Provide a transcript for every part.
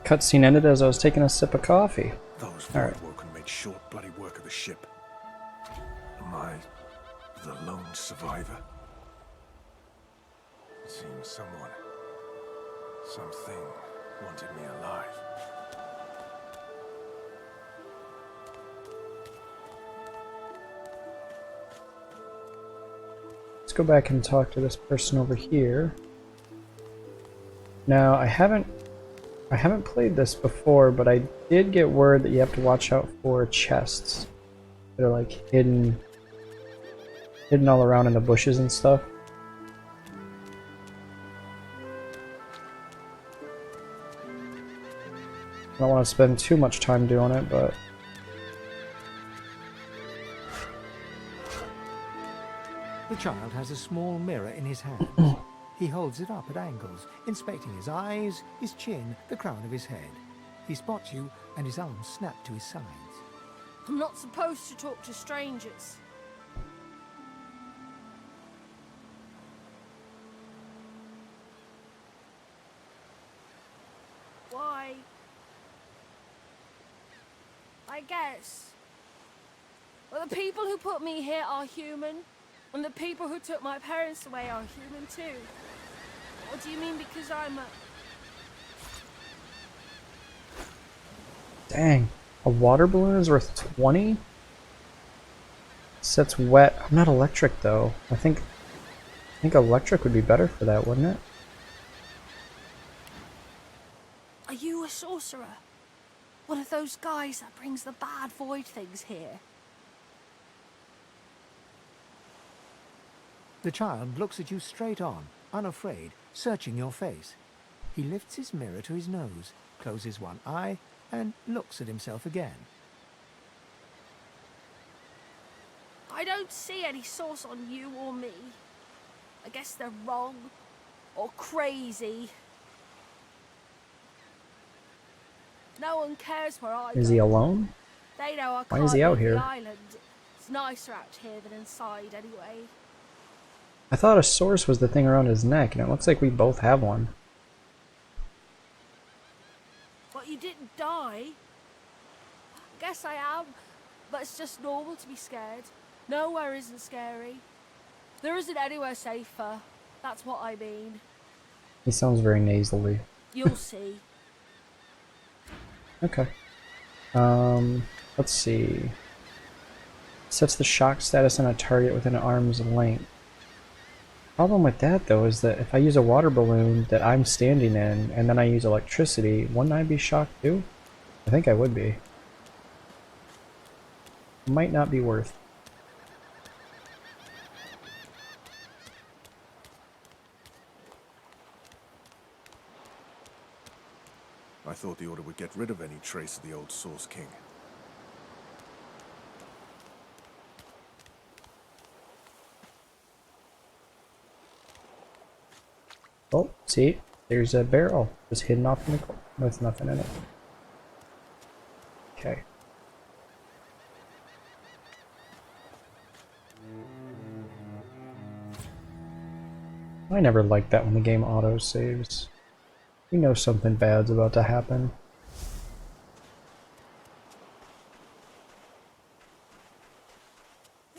cutscene ended as I was taking a sip of coffee. Those All right. Voidwoken made short bloody work of the ship. Am I the lone survivor? It seems someone, something wanted me alive. Let's go back and talk to this person over here. Now, I haven't played this before, but I did get word that you have to watch out for chests that are like hidden all around in the bushes and stuff. I don't want to spend too much time doing it, but The child has a small mirror in his hand. He holds it up at angles, inspecting his eyes, his chin, the crown of his head. He spots you, and his arms snap to his sides. I'm not supposed to talk to strangers. Why? I guess. Well, the people who put me here are human, and the people who took my parents away are human too. What do you mean because I'm a... dang, a water balloon is worth 20? Sets wet. I'm not electric though. I think electric would be better for that, wouldn't it? Are you a sorcerer? One of those guys that brings the bad void things here? The child looks at you straight on, unafraid, searching your face. He lifts his mirror to his nose, closes one eye, and looks at himself again. I don't see any source on you or me. I guess they're wrong or crazy. No one cares where I go. Is he alone? They know I Why can't is he out leave here? the island. It's nicer out here than inside anyway. I thought a source was the thing around his neck, and it looks like we both have one. But you didn't die. I guess I am, but it's just normal to be scared. Nowhere isn't scary. There isn't anywhere safer. That's what I mean. He sounds very nasally. You'll see. Okay. Let's see. Sets the shock status on a target within an arm's length. Problem with that though is that if I use a water balloon that I'm standing in and then I use electricity, wouldn't I be shocked too? I think I would be. Might not be worth. I thought the Order would get rid of any trace of the old Source King. Oh, see? There's a barrel just hidden off in the corner with nothing in it. Okay. I never liked that when the game auto saves. We know something bad's about to happen.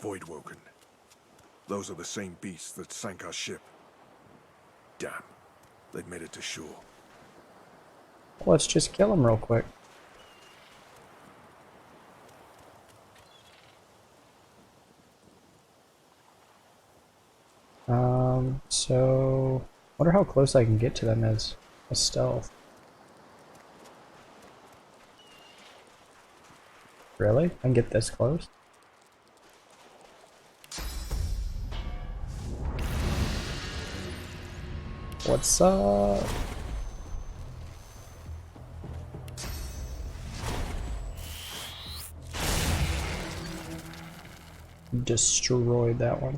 Voidwoken. Those are the same beasts that sank our ship. Damn. They've made it to shore. Let's just kill him real quick. So wonder how close I can get to them as a stealth. Really? I can get this close? What's up? Destroyed that one.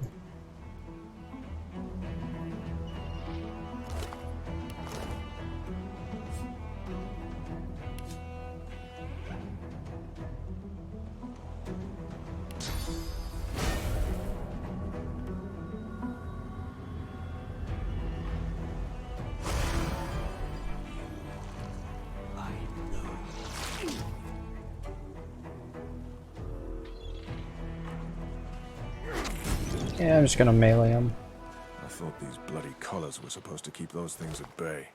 Yeah, I'm just gonna melee him. I thought these bloody collars were supposed to keep those things at bay.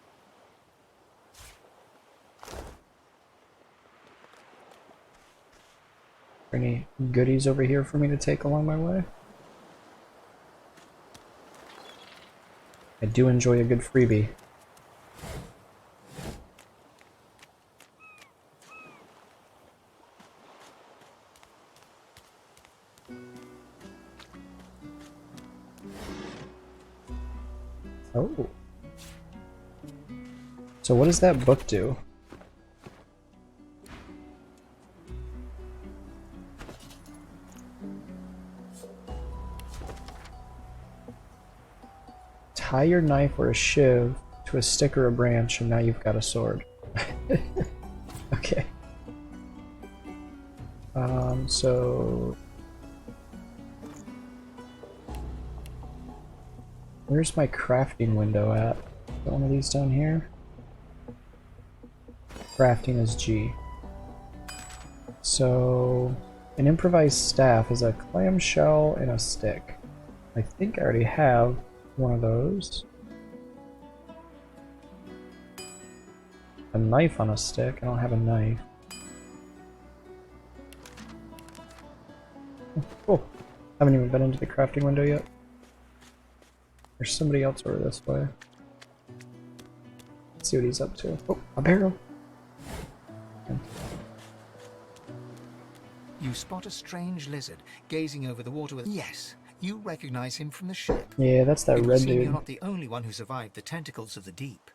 Any goodies over here for me to take along my way? I do enjoy a good freebie. Oh. So what does that book do? Tie your knife or a shiv to a stick or a branch, and now you've got a sword. Okay. So... Where's my crafting window at? Got one of these down here? Crafting is G. So... An improvised staff is a clamshell and a stick. I think I already have one of those. A knife on a stick. I don't have a knife. Oh, haven't even been into the crafting window yet. There's somebody else over this way. Let's see what he's up to. Oh, a barrel. You spot a strange lizard gazing over the water with... Yes, you recognize him from the ship. Yeah, that's that It would red seem dude. you're not the only one who survived the tentacles of the deep.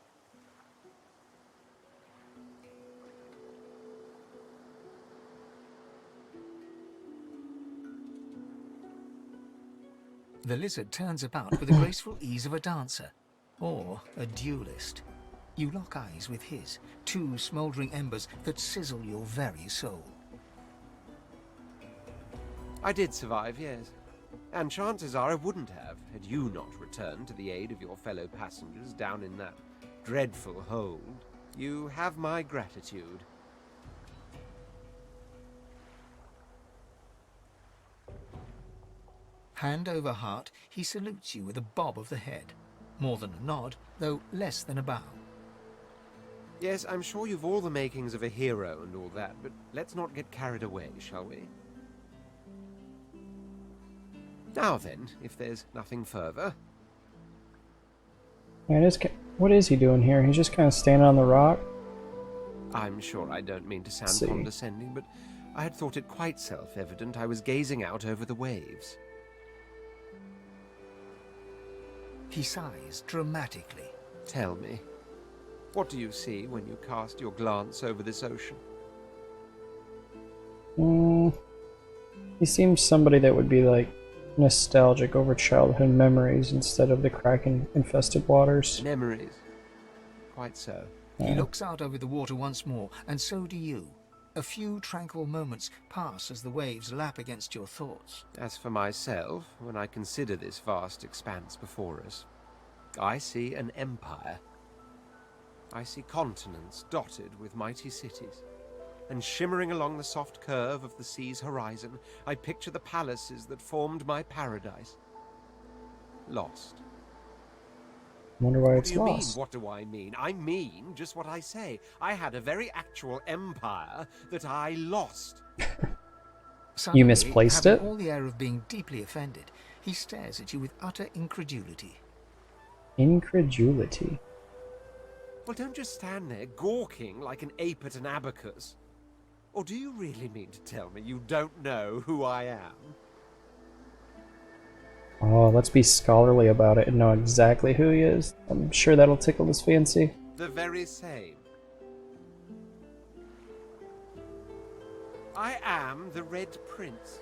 The lizard turns about with the graceful ease of a dancer, or a duelist. You lock eyes with his, two smouldering embers that sizzle your very soul. I did survive, yes. And chances are I wouldn't have, had you not returned to the aid of your fellow passengers down in that dreadful hold. You have my gratitude. Hand over heart, he salutes you with a bob of the head. More than a nod, though less than a bow. Yes, I'm sure you've all the makings of a hero and all that, but let's not get carried away, shall we? Now then, if there's nothing further. Yeah, what is he doing here? He's just kind of standing on the rock. I'm sure I don't mean to sound See. condescending, but I had thought it quite self-evident I was gazing out over the waves. He sighs dramatically. Tell me, what do you see when you cast your glance over this ocean? He seems somebody that would be like nostalgic over childhood memories instead of the kraken-infested waters. Memories. Quite so. He looks out over the water once more, and so do you. A few tranquil moments pass as the waves lap against your thoughts. As for myself, when I consider this vast expanse before us, I see an empire. I see continents dotted with mighty cities. And shimmering along the soft curve of the sea's horizon, I picture the palaces that formed my paradise. Lost. Wonder why What it's do you mean, lost. what do I mean? I mean just what I say. I had a very actual empire that I lost. Suddenly, You misplaced having it? all the air of being deeply offended, he stares at you with utter incredulity. Incredulity. Well, don't just stand there gawking like an ape at an abacus. Or do you really mean to tell me you don't know who I am? Oh, let's be scholarly about it and know exactly who he is. I'm sure that'll tickle his fancy. The very same. I am the Red Prince,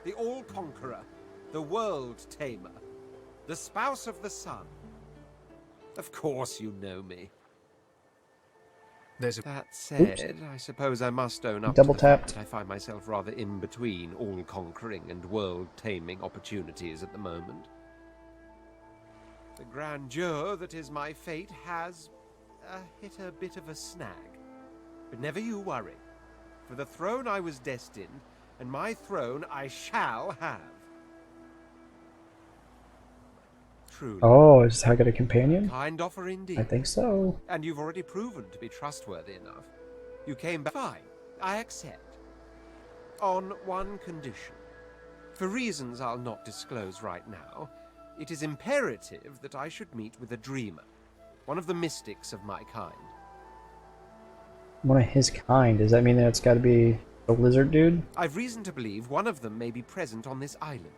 the All-Conqueror, the World-Tamer, the Spouse of the Sun. Of course you know me. There's a... That said, I suppose I must own up Double to the fact tapped. that I find myself rather in between all-conquering and world-taming opportunities at the moment. The grandeur that is my fate has hit a bit of a snag. But never you worry. For the throne I was destined, and my throne I shall have. truly. Oh, is how I get a companion? Kind offer indeed. I think so. And you've already proven to be trustworthy enough. You came back. Fine, I accept. On one condition. For reasons I'll not disclose right now, it is imperative that I should meet with a dreamer, one of the mystics of my kind. One of his kind. Does that mean that it's got to be the lizard dude? I've reason to believe one of them may be present on this island.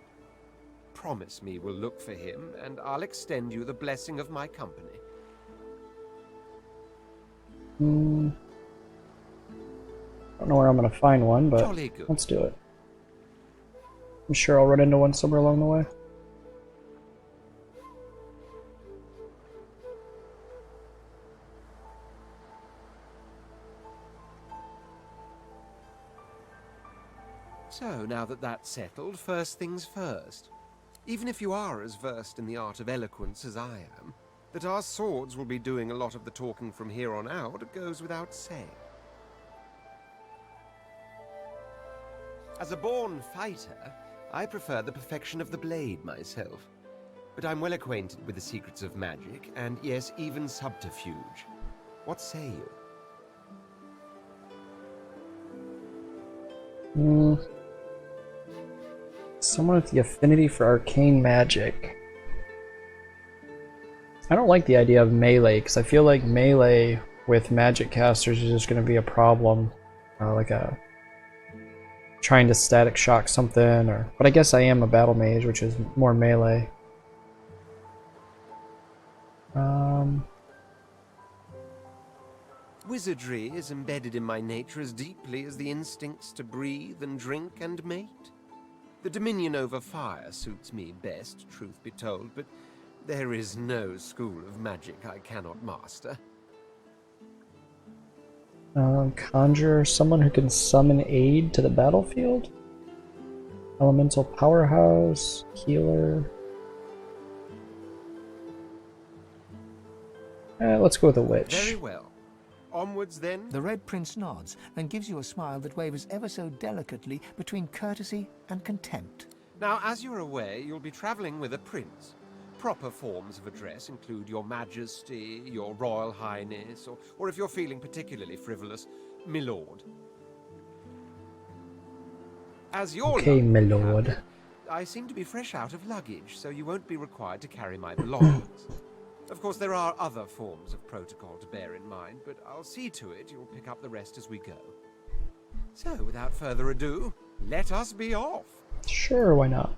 Promise me we'll look for him, and I'll extend you the blessing of my company. Hmm. Don't know where I'm gonna find one, but Jolly good. let's do it. I'm sure I'll run into one somewhere along the way. So, now that that's settled, first things first. Even if you are as versed in the art of eloquence as I am, that our swords will be doing a lot of the talking from here on out goes without saying. As a born fighter, I prefer the perfection of the blade myself. But I'm well acquainted with the secrets of magic, and yes, even subterfuge. What say you? Hmm. Someone with the affinity for arcane magic. I don't like the idea of melee, because I feel like melee with magic casters is just going to be a problem. Like a trying to static shock something, or but I guess I am a battle mage, which is more melee. Wizardry is embedded in my nature as deeply as the instincts to breathe and drink and mate. The dominion over fire suits me best, truth be told, but there is no school of magic I cannot master. Conjure, someone who can summon aid to the battlefield. Elemental powerhouse, healer. Let's go with a witch. Very well. Onwards then. The Red Prince nods and gives you a smile that wavers ever so delicately between courtesy and contempt. Now, as you're aware, you'll be traveling with a prince. Proper forms of address include Your Majesty, Your Royal Highness, or if you're feeling particularly frivolous, My Lord. As your Okay, my luggage lord. captain, I seem to be fresh out of luggage, so you won't be required to carry my belongings. Of course, there are other forms of protocol to bear in mind, but I'll see to it you'll pick up the rest as we go. So, without further ado, let us be off. Sure, why not?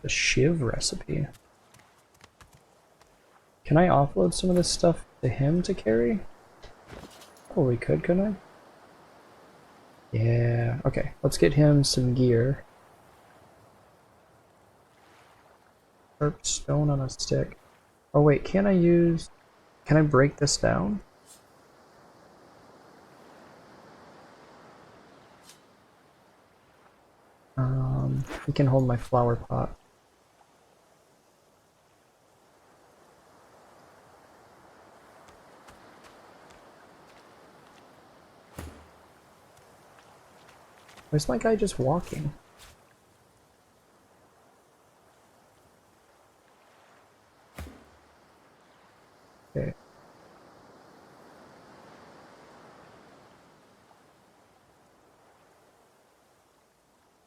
The Shiv recipe. Can I offload some of this stuff to him to carry? Probably could, couldn't I? Yeah, okay. Let's get him some gear. Sharp stone on a stick. Oh wait, can I break this down? He can hold my flower pot. Where's my guy just walking? Okay.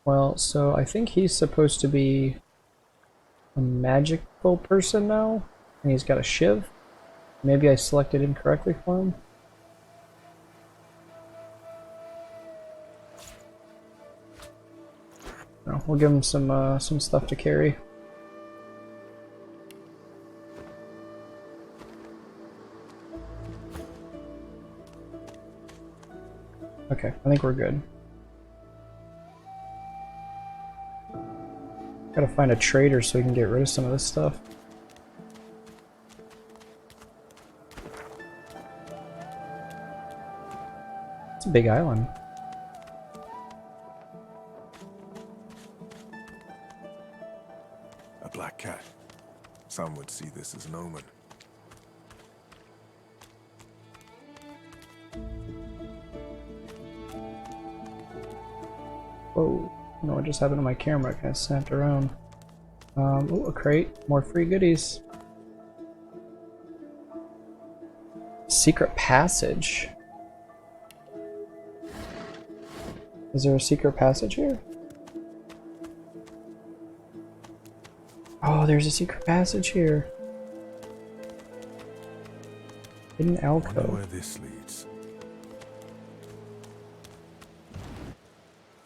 Well, so I think he's supposed to be a magical person now, and he's got a shiv. Maybe I selected incorrectly for him. No, we'll give him some stuff to carry. Okay, I think we're good. Gotta find a trader so we can get rid of some of this stuff. It's a big island. A black cat. Some would see this as an omen. Whoa. don't know what just happened to my camera. Kind of snapped around. Ooh, a crate. More free goodies. Secret passage. Is there a secret passage here? Oh, there's a secret passage here. Hidden Wonder alcove. where this leads.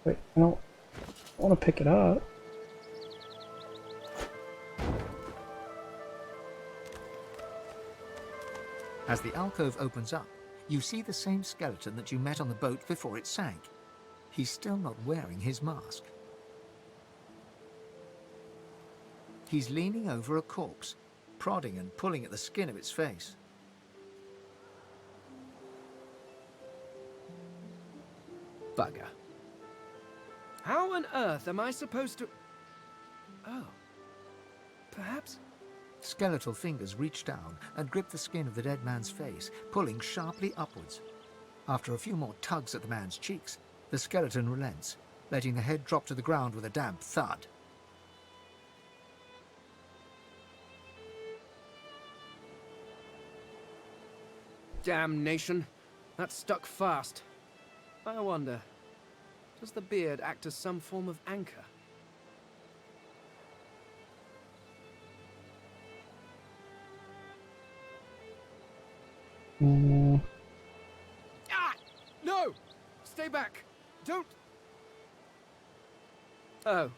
Wait, I don't want to pick it up. As the alcove opens up, you see the same skeleton that you met on the boat before it sank. He's still not wearing his mask. He's leaning over a corpse, prodding and pulling at the skin of its face. Bugger. How on earth am I supposed to... Oh. Perhaps... Skeletal fingers reach down and grip the skin of the dead man's face, pulling sharply upwards. After a few more tugs at the man's cheeks, the skeleton relents, letting the head drop to the ground with a damp thud. Damnation. That stuck fast. I wonder, does the beard act as some form of anchor? Ah! No! Stay back! Don't... Oh,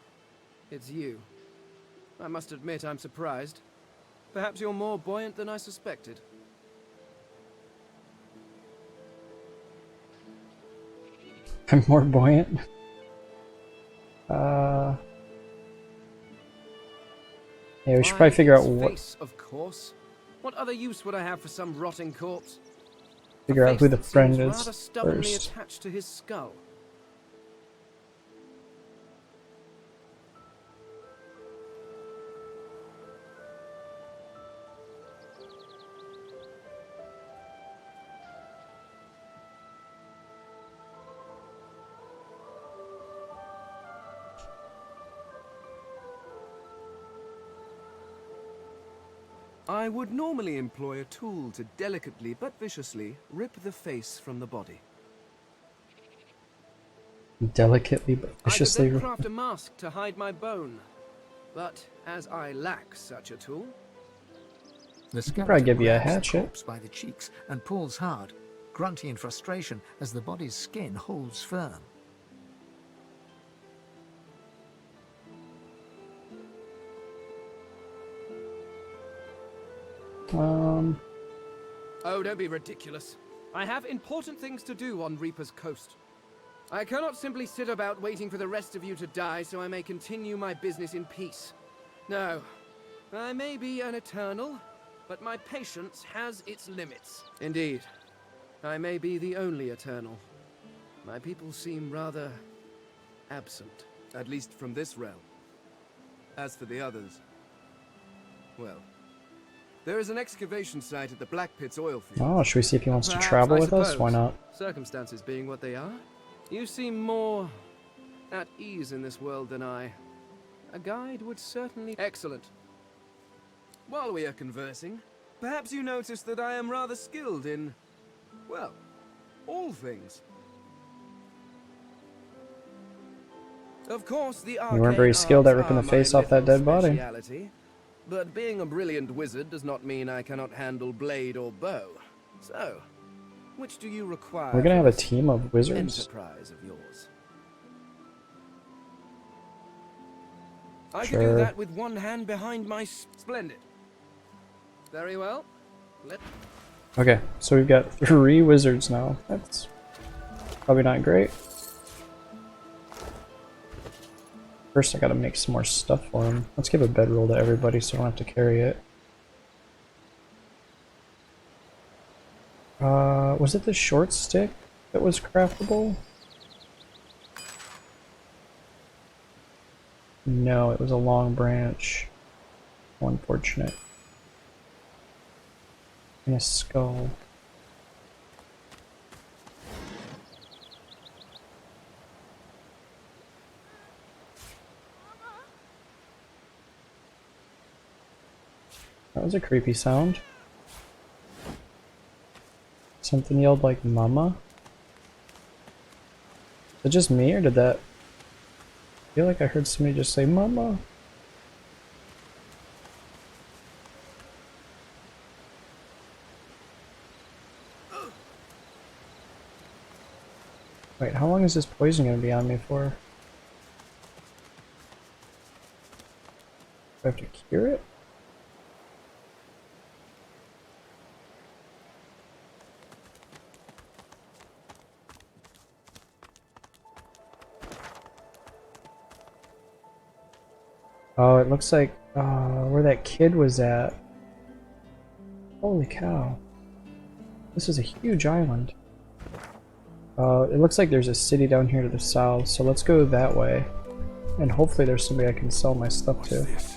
it's you. I must admit I'm surprised. Perhaps you're more buoyant than I suspected. I'm more buoyant. Yeah, we should probably figure out what. Face, of course. What other use would I have for some rotting corpse? Figure out who the Face that friend seems is rather stubbornly first. attached to his skull. I would normally employ a tool to delicately but viciously rip the face from the body. Delicately but I could viciously. then craft a mask to hide my bone. But as I lack such a tool, The skeleton probably give you a grabs the hatchet. corpse by the cheeks and pulls hard, grunting in frustration as the body's skin holds firm. oh, don't be ridiculous. I have important things to do on Reaper's Coast. I cannot simply sit about waiting for the rest of you to die so I may continue my business in peace. No, I may be an eternal, but my patience has its limits. Indeed, I may be the only eternal. My people seem rather absent, at least from this realm. As for the others, well, there is an excavation site at the Black Pit's oil field. Oh, should we see if he wants to Perhaps, travel I with us? suppose, Why not? Circumstances being what they are, you seem more at ease in this world than I. A guide would certainly... Excellent. While we are conversing, perhaps you notice that I am rather skilled in, well, all things. Of course, the You weren't very arcane skilled at arts ripping are the my face off that little dead body. speciality, but being a brilliant wizard does not mean I cannot handle blade or bow. So, which do you require? We're gonna for have a this team of wizards. enterprise of yours? I Sure. can do that with one hand behind my... Splendid. Very well. Okay, so we've got 3 wizards now. That's probably not great. First, I gotta make some more stuff for him. Let's give a bedroll to everybody so I don't have to carry it. Was it the short stick that was craftable? No, it was a long branch. How unfortunate. And a skull. That was a creepy sound. Something yelled like mama. Is it just me, or did that... I feel like I heard somebody just say mama. Wait, how long is this poison gonna be on me for? Do I have to cure it? Oh, it looks like where that kid was at. Holy cow. This is a huge island. It looks like there's a city down here to the south, so let's go that way. And hopefully there's somebody I can sell my stuff What's to. this?